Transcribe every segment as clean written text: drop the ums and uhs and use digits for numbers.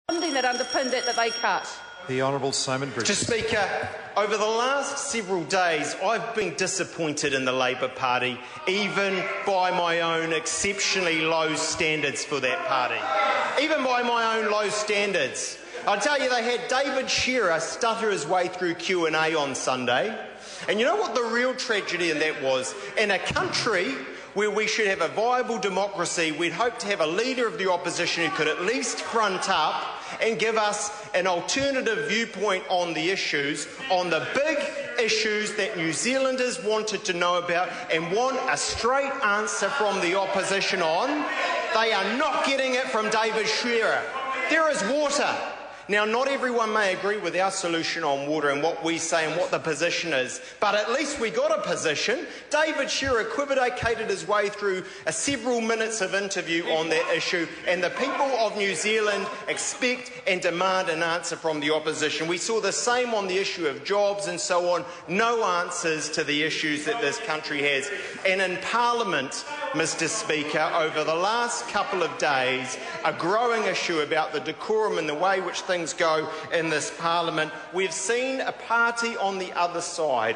funding that underpinned it that they cut. The Honourable Simon Bridges. Mr Speaker, over the last several days I've been disappointed in the Labor Party, even by my own exceptionally low standards for that party. Even by my own low standards. I tell you, they had David Shearer stutter his way through Q&A on Sunday. And you know what the real tragedy in that was? In a country where we should have a viable democracy, we'd hope to have a leader of the opposition who could at least front up and give us an alternative viewpoint on the issues, on the big issues that New Zealanders wanted to know about and want a straight answer from the opposition on. They are not getting it from David Shearer. There is water. Now, not everyone may agree with our solution on water and what we say and what the position is, but at least we got a position. David Shearer equivocated his way through several minutes of interview on that issue, and the people of New Zealand expect and demand an answer from the opposition. We saw the same on the issue of jobs and so on. No answers to the issues that this country has. And in Parliament, Mr Speaker, over the last couple of days, a growing issue about the decorum and the way which things go in this Parliament, we've seen a party on the other side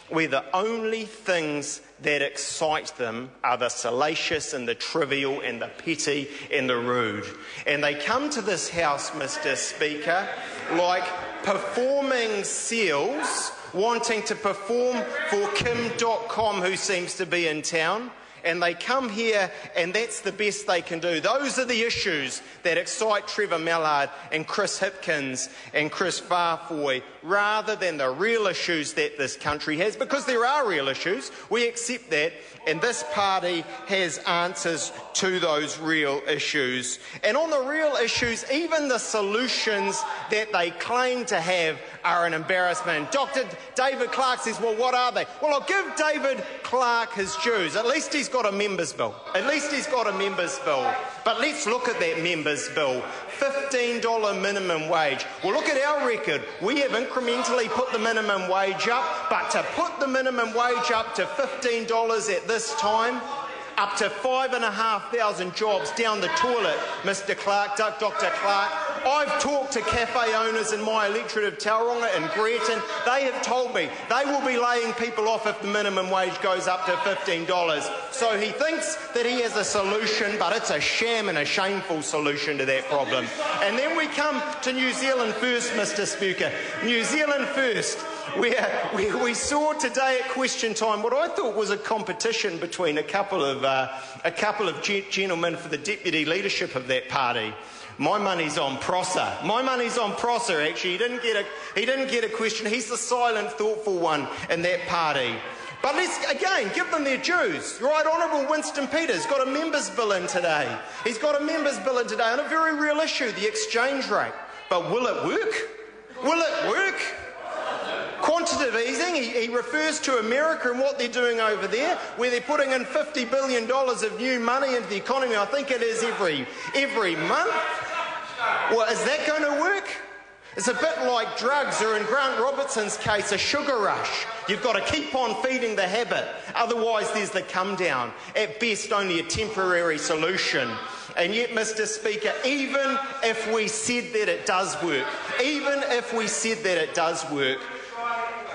where the only things that excite them are the salacious and the trivial and the petty and the rude. And they come to this House, Mr Speaker, like performing seals wanting to perform for Kim.com, who seems to be in town. And they come here and that's the best they can do. Those are the issues that excite Trevor Mallard and Chris Hipkins and Chris Farfoy, rather than the real issues that this country has, because there are real issues. We accept that, and this party has answers to those real issues. And on the real issues, even the solutions that they claim to have are an embarrassment. Dr. David Clark says, well, what are they? Well, I'll give David Clark his dues. At least he's got a members' bill. At least he's got a members' bill. But let's look at that members' bill. $15 minimum wage. Well, look at our record. We have incrementally put the minimum wage up, but to put the minimum wage up to $15 at this time, up to 5,500 jobs down the toilet, Mr Clark, Dr Clark. I've talked to cafe owners in my electorate of Tauranga and Greaton. They have told me they will be laying people off if the minimum wage goes up to $15. So he thinks that he has a solution, but it's a sham and a shameful solution to that problem. And then we come to New Zealand First, Mr Speaker. New Zealand First, where we saw today at question time what I thought was a competition between a couple of gentlemen for the deputy leadership of that party. My money's on Prosser. My money's on Prosser, actually. He didn't get a question. He's the silent, thoughtful one in that party. But let's, again, give them their dues. Right Honourable Winston Peters got a members' bill in today. He's got a members' bill in today on a very real issue, the exchange rate. But will it work? Will it work? Quantitative easing, he refers to America and what they're doing over there, where they're putting in $50 billion of new money into the economy. I think it is every month. Well, is that going to work? It's a bit like drugs, or in Grant Robertson's case, a sugar rush. You've got to keep on feeding the habit, otherwise there's the come down. At best, only a temporary solution. And yet, Mr Speaker, even if we said that it does work,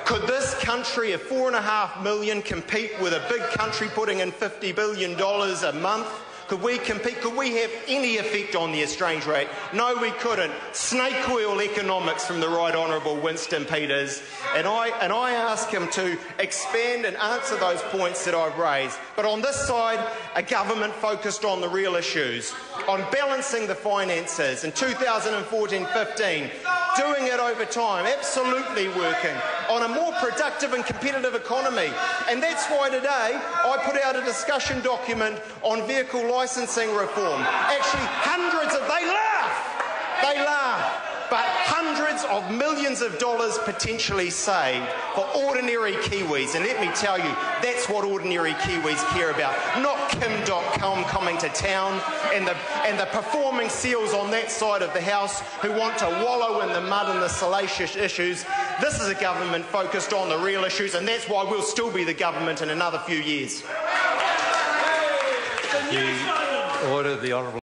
could this country of 4.5 million compete with a big country putting in $50 billion a month? Could we compete? Could we have any effect on the exchange rate? No, we couldn't. Snake oil economics from the Right Honourable Winston Peters. And I ask him to expand and answer those points that I've raised. But on this side, a government focused on the real issues, on balancing the finances in 2014-15, doing it over time, absolutely working, on a more productive and competitive economy. And that's why today I put out a discussion document on vehicle licensing reform. Actually, they laugh, but hundreds of millions of dollars potentially saved for ordinary Kiwis. And let me tell you, that's what ordinary Kiwis care about, not Kim.com coming to town and the performing seals on that side of the house who want to wallow in the mud and the salacious issues. This is a government focused on the real issues, and that's why we'll still be the government in another few years. The order, the Honourable